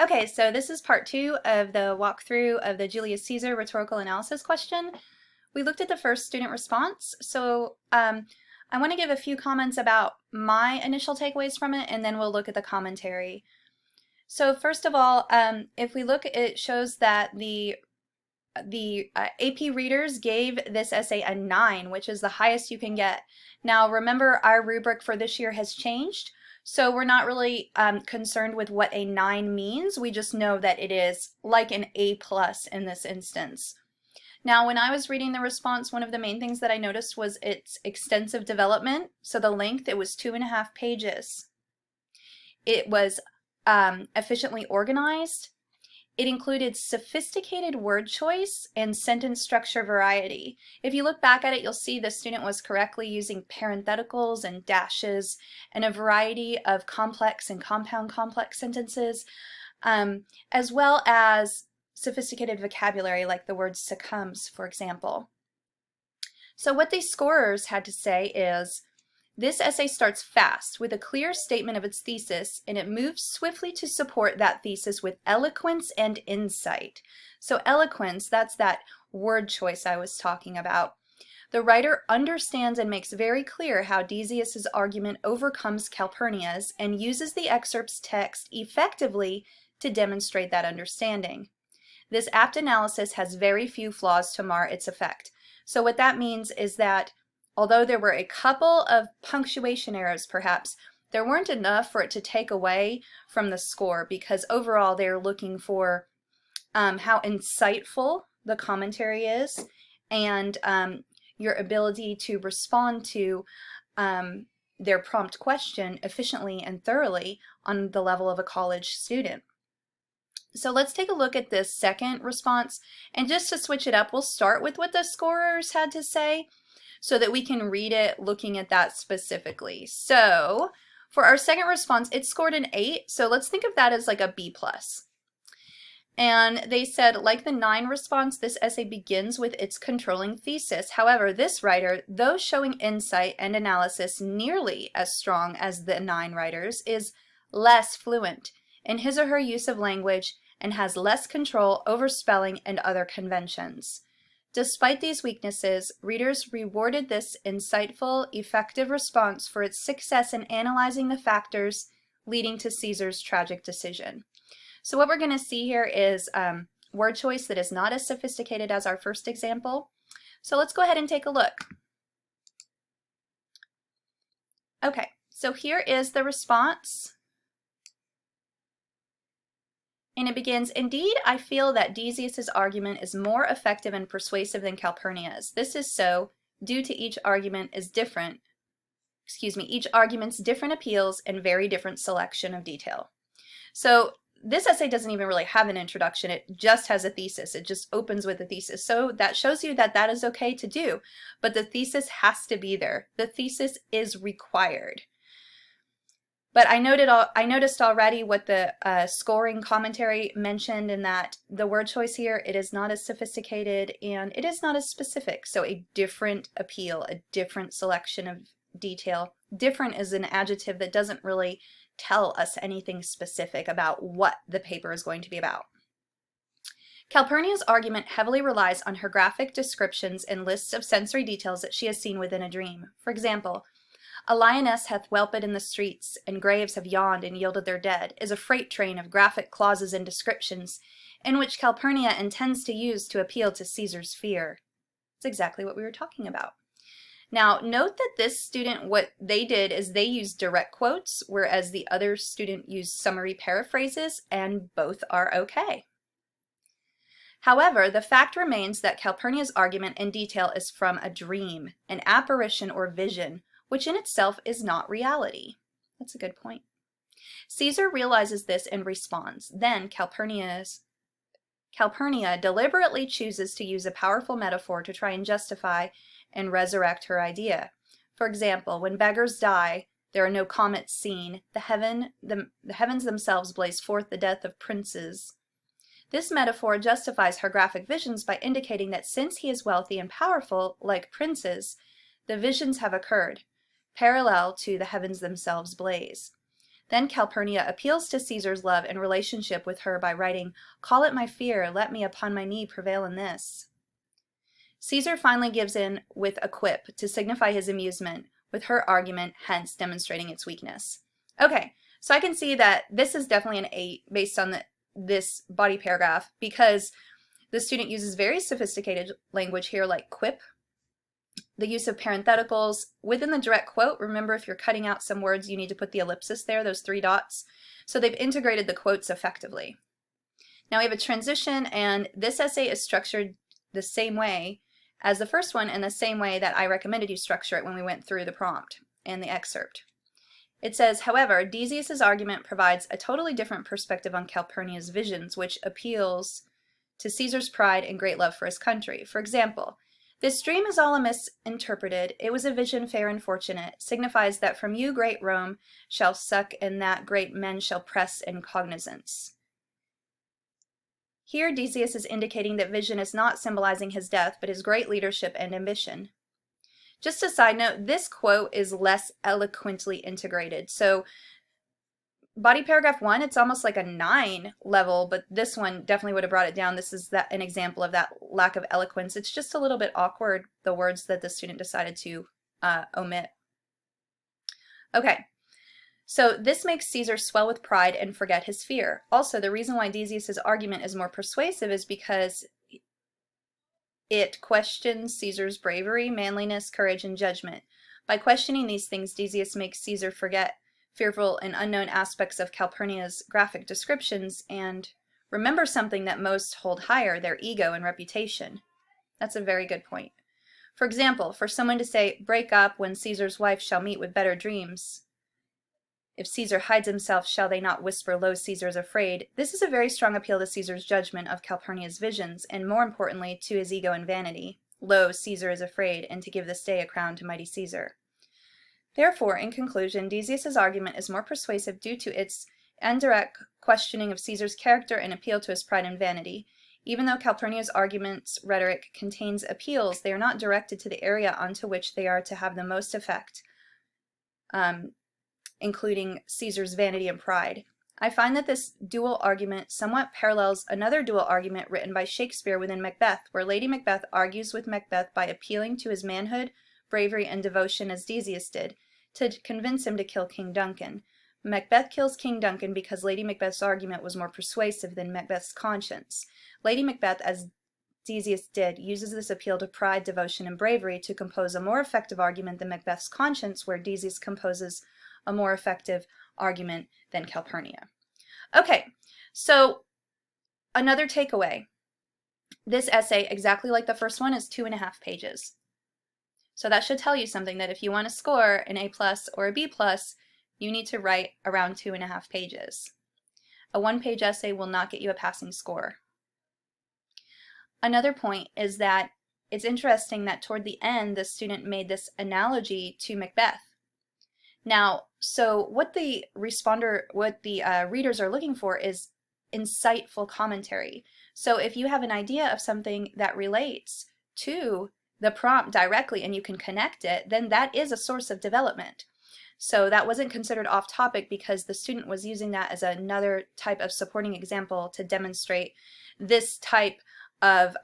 Okay, so this is part 2 of the walkthrough of the Julius Caesar rhetorical analysis question. We looked at the first student response, so I want to give a few comments about my initial takeaways from it, and then we'll look at the commentary. So first of all, if we look, it shows that the AP readers gave this essay a 9, which is the highest you can get. Now remember, our rubric for this year has changed, so we're not really concerned with what a 9 means. We just know that it is like an A+ in this instance. Now, when I was reading the response, one of the main things that I noticed was its extensive development. So the length, it was 2.5 pages. It was efficiently organized. It included sophisticated word choice and sentence structure variety. If you look back at it, you'll see the student was correctly using parentheticals and dashes and a variety of complex and compound complex sentences, as well as sophisticated vocabulary like the word succumbs, for example. So what these scorers had to say is, this essay starts fast with a clear statement of its thesis, and it moves swiftly to support that thesis with eloquence and insight. So eloquence, that's that word choice I was talking about. The writer understands and makes very clear how Decius's argument overcomes Calpurnia's and uses the excerpt's text effectively to demonstrate that understanding. This apt analysis has very few flaws to mar its effect. So what that means is that although there were a couple of punctuation errors perhaps, there weren't enough for it to take away from the score, because overall they're looking for how insightful the commentary is and your ability to respond to their prompt question efficiently and thoroughly on the level of a college student. So let's take a look at this second response, and just to switch it up, we'll start with what the scorers had to say, so that we can read it looking at that specifically. So for our second response, it scored an 8, so let's think of that as like a B+. And they said, like the 9 response, this essay begins with its controlling thesis. However, this writer, though showing insight and analysis nearly as strong as the 9 writers, is less fluent in his or her use of language and has less control over spelling and other conventions. Despite these weaknesses, readers rewarded this insightful, effective response for its success in analyzing the factors leading to Caesar's tragic decision. So what we're going to see here is word choice that is not as sophisticated as our first example. So let's go ahead and take a look. Okay, so here is the response. And it begins, indeed, I feel that Decius's argument is more effective and persuasive than Calpurnia's. This is so due to each argument's different appeals and very different selection of detail. So this essay doesn't even really have an introduction. It just has a thesis. It just opens with a thesis. So that shows you that that is okay to do, but the thesis has to be there. The thesis is required. But I noticed already what the scoring commentary mentioned, in that the word choice here, it is not as sophisticated and it is not as specific. So a different appeal, a different selection of detail. Different is an adjective that doesn't really tell us anything specific about what the paper is going to be about. Calpurnia's argument heavily relies on her graphic descriptions and lists of sensory details that she has seen within a dream. For example, a lioness hath whelped in the streets, and graves have yawned and yielded their dead, is a freight train of graphic clauses and descriptions, in which Calpurnia intends to use to appeal to Caesar's fear. It's exactly what we were talking about. Now, note that this student, what they did is they used direct quotes, whereas the other student used summary paraphrases, and both are okay. However, the fact remains that Calpurnia's argument in detail is from a dream, an apparition or vision, which in itself is not reality. That's a good point. Caesar realizes this and responds. Then Calpurnia deliberately chooses to use a powerful metaphor to try and justify and resurrect her idea. For example, when beggars die, there are no comets seen. The heavens themselves blaze forth the death of princes. This metaphor justifies her graphic visions by indicating that since he is wealthy and powerful, like princes, the visions have occurred, parallel to the heavens themselves blaze. Then Calpurnia appeals to Caesar's love and relationship with her by writing, "Call it my fear, let me upon my knee prevail in this." Caesar finally gives in with a quip to signify his amusement with her argument, hence demonstrating its weakness. Okay, so I can see that this is definitely an 8 based on this body paragraph, because the student uses very sophisticated language here like quip, the use of parentheticals. Within the direct quote, remember if you're cutting out some words, you need to put the ellipsis there, those 3 dots. So they've integrated the quotes effectively. Now we have a transition, and this essay is structured the same way as the first one and the same way that I recommended you structure it when we went through the prompt and the excerpt. It says, however, Decius's argument provides a totally different perspective on Calpurnia's visions, which appeals to Caesar's pride and great love for his country. For example, "This dream is all misinterpreted. It was a vision fair and fortunate. Signifies that from you great Rome shall suck, and that great men shall press in cognizance." Here, Decius is indicating that vision is not symbolizing his death, but his great leadership and ambition. Just a side note, this quote is less eloquently integrated. So body paragraph 1, it's almost like a 9 level, but this one definitely would have brought it down. This is an example of that lack of eloquence. It's just a little bit awkward, the words that the student decided to omit. Okay. So this makes Caesar swell with pride and forget his fear. Also, the reason why Decius's argument is more persuasive is because it questions Caesar's bravery, manliness, courage, and judgment. By questioning these things, Decius makes Caesar forget fearful and unknown aspects of Calpurnia's graphic descriptions and remember something that most hold higher, their ego and reputation. That's a very good point. For example, for someone to say, "Break up when Caesar's wife shall meet with better dreams. If Caesar hides himself, shall they not whisper, lo, Caesar is afraid?" This is a very strong appeal to Caesar's judgment of Calpurnia's visions, and more importantly, to his ego and vanity. Lo, Caesar is afraid, and to give this day a crown to mighty Caesar. Therefore, in conclusion, Decius's argument is more persuasive due to its indirect questioning of Caesar's character and appeal to his pride and vanity. Even though Calpurnia's argument's rhetoric contains appeals, they are not directed to the area onto which they are to have the most effect, including Caesar's vanity and pride. I find that this dual argument somewhat parallels another dual argument written by Shakespeare within Macbeth, where Lady Macbeth argues with Macbeth by appealing to his manhood, bravery, and devotion as Decius did, to convince him to kill King Duncan. Macbeth kills King Duncan because Lady Macbeth's argument was more persuasive than Macbeth's conscience. Lady Macbeth, as Decius did, uses this appeal to pride, devotion, and bravery to compose a more effective argument than Macbeth's conscience, where Decius composes a more effective argument than Calpurnia. Okay, so another takeaway. This essay, exactly like the first one, is 2.5 pages. So that should tell you something, that if you want to score an A+ or a B+, you need to write around 2.5 pages. A 1-page essay will not get you a passing score. Another point is that it's interesting that toward the end, the student made this analogy to Macbeth. Now, so what the readers are looking for is insightful commentary. So if you have an idea of something that relates to the prompt directly and you can connect it, then that is a source of development. So that wasn't considered off topic because the student was using that as another type of supporting example to demonstrate this type of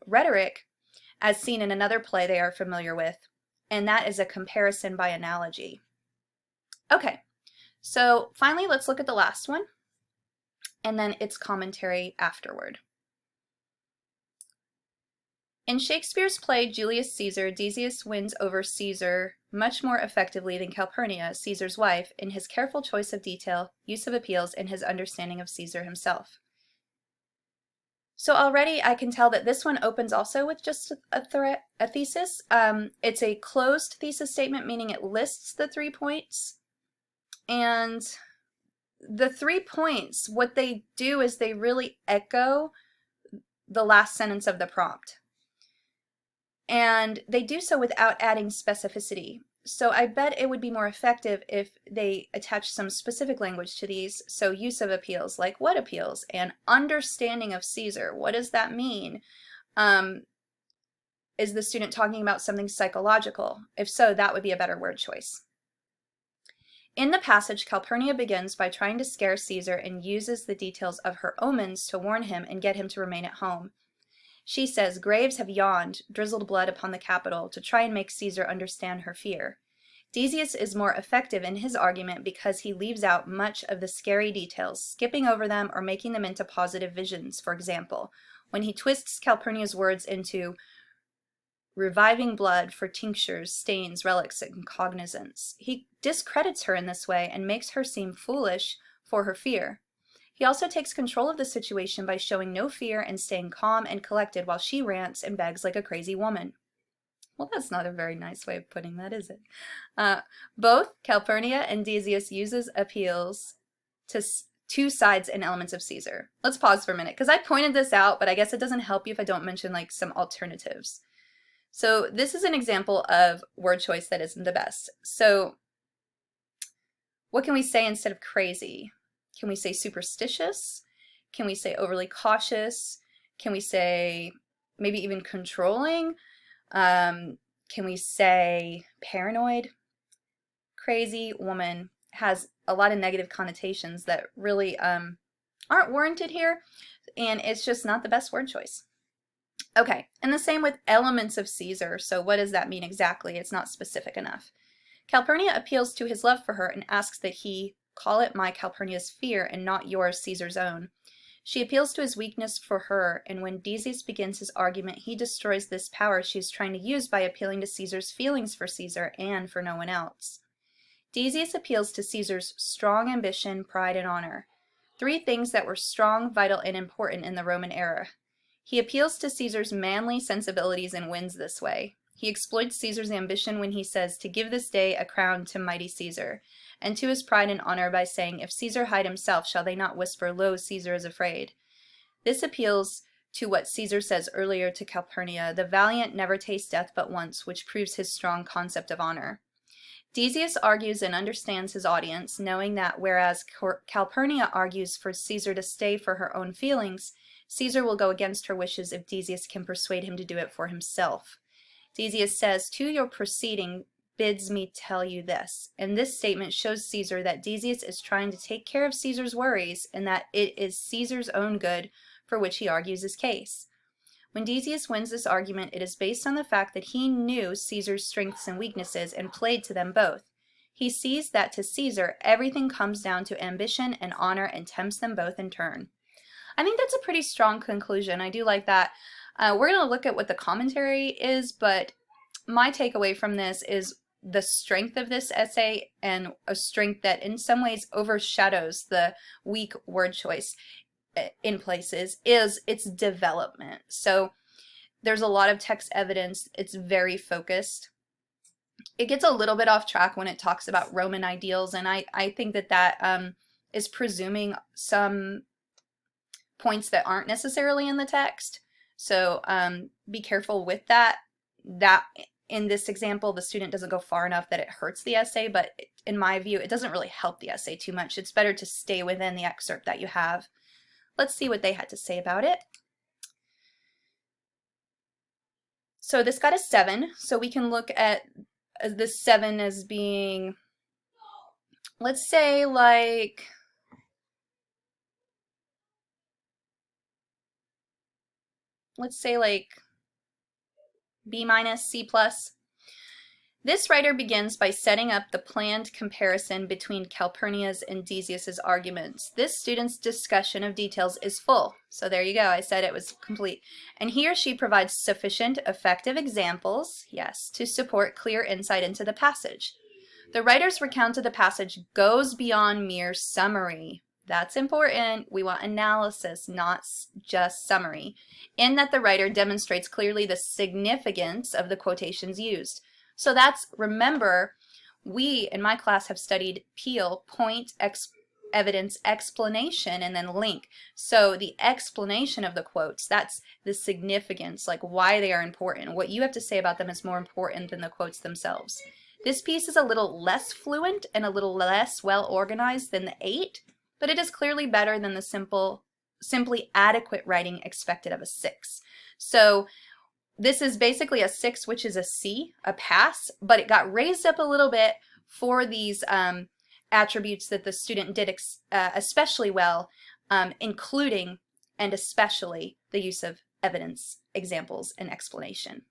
rhetoric as seen in another play they are familiar with, and that is a comparison by analogy. Okay, so finally let's look at the last one and then its commentary afterward. In Shakespeare's play Julius Caesar, Decius wins over Caesar much more effectively than Calpurnia, Caesar's wife, in his careful choice of detail, use of appeals, and his understanding of Caesar himself. So already I can tell that this one opens also with just a thesis. It's a closed thesis statement, meaning it lists the 3 points. And the 3 points, what they do is they really echo the last sentence of the prompt. And they do so without adding specificity. So I bet it would be more effective if they attach some specific language to these. So use of appeals, like what appeals, and understanding of Caesar. What does that mean? Is the student talking about something psychological? If so, that would be a better word choice. In the passage, Calpurnia begins by trying to scare Caesar and uses the details of her omens to warn him and get him to remain at home. She says graves have yawned, drizzled blood upon the Capitol, to try and make Caesar understand her fear. Decius is more effective in his argument because he leaves out much of the scary details, skipping over them or making them into positive visions. For example, when he twists Calpurnia's words into reviving blood for tinctures, stains, relics, and cognizance, he discredits her in this way and makes her seem foolish for her fear. He also takes control of the situation by showing no fear and staying calm and collected while she rants and begs like a crazy woman. Well, that's not a very nice way of putting that, is it? Both Calpurnia and Decius uses appeals to two sides and elements of Caesar. Let's pause for a minute, because I pointed this out, but I guess it doesn't help you if I don't mention like some alternatives. So this is an example of word choice that isn't the best. So what can we say instead of crazy? Can we say superstitious? Can we say overly cautious? Can we say maybe even controlling? Can we say paranoid? Crazy woman has a lot of negative connotations that really aren't warranted here, and it's just not the best word choice. Okay, and the same with elements of Caesar. So what does that mean exactly? It's not specific enough. Calpurnia appeals to his love for her and asks that he call it my Calpurnia's fear and not yours, Caesar's own. She appeals to his weakness for her, and when Decius begins his argument, he destroys this power she is trying to use by appealing to Caesar's feelings for Caesar and for no one else. Decius appeals to Caesar's strong ambition, pride, and honor, three things that were strong, vital, and important in the Roman era. He appeals to Caesar's manly sensibilities and wins this way. He exploits Caesar's ambition when he says to give this day a crown to mighty Caesar, and to his pride and honor by saying, if Caesar hide himself, shall they not whisper, lo, Caesar is afraid. This appeals to what Caesar says earlier to Calpurnia, the valiant never taste death but once, which proves his strong concept of honor. Decius argues and understands his audience, knowing that whereas Calpurnia argues for Caesar to stay for her own feelings, Caesar will go against her wishes if Decius can persuade him to do it for himself. Decius says, to your proceeding bids me tell you this. And this statement shows Caesar that Decius is trying to take care of Caesar's worries and that it is Caesar's own good for which he argues his case. When Decius wins this argument, it is based on the fact that he knew Caesar's strengths and weaknesses and played to them both. He sees that to Caesar, everything comes down to ambition and honor and tempts them both in turn. I think that's a pretty strong conclusion. I do like that. We're going to look at what the commentary is, but my takeaway from this is the strength of this essay, and a strength that in some ways overshadows the weak word choice in places, is its development. So there's a lot of text evidence. It's very focused. It gets a little bit off track when it talks about Roman ideals, and I think that is presuming some points that aren't necessarily in the text. So be careful with that. That in this example, the student doesn't go far enough that it hurts the essay, but in my view, it doesn't really help the essay too much. It's better to stay within the excerpt that you have. Let's see what they had to say about it. So this got a 7, so we can look at this 7 as being, let's say like, B minus, C plus. This writer begins by setting up the planned comparison between Calpurnia's and Decius's arguments. This student's discussion of details is full. So there you go, I said it was complete. And he or she provides sufficient effective examples, yes, to support clear insight into the passage. The writer's recount of the passage goes beyond mere summary. That's important. We want analysis, not just summary, in that the writer demonstrates clearly the significance of the quotations used. So that's, remember, we in my class have studied Peel, point, evidence, explanation, and then link. So the explanation of the quotes, that's the significance, like why they are important. What you have to say about them is more important than the quotes themselves. This piece is a little less fluent and a little less well organized than the 8, but it is clearly better than the simply adequate writing expected of a 6. So this is basically a 6, which is a C, a pass, but it got raised up a little bit for these attributes that the student did especially well, including and especially the use of evidence, examples, and explanation.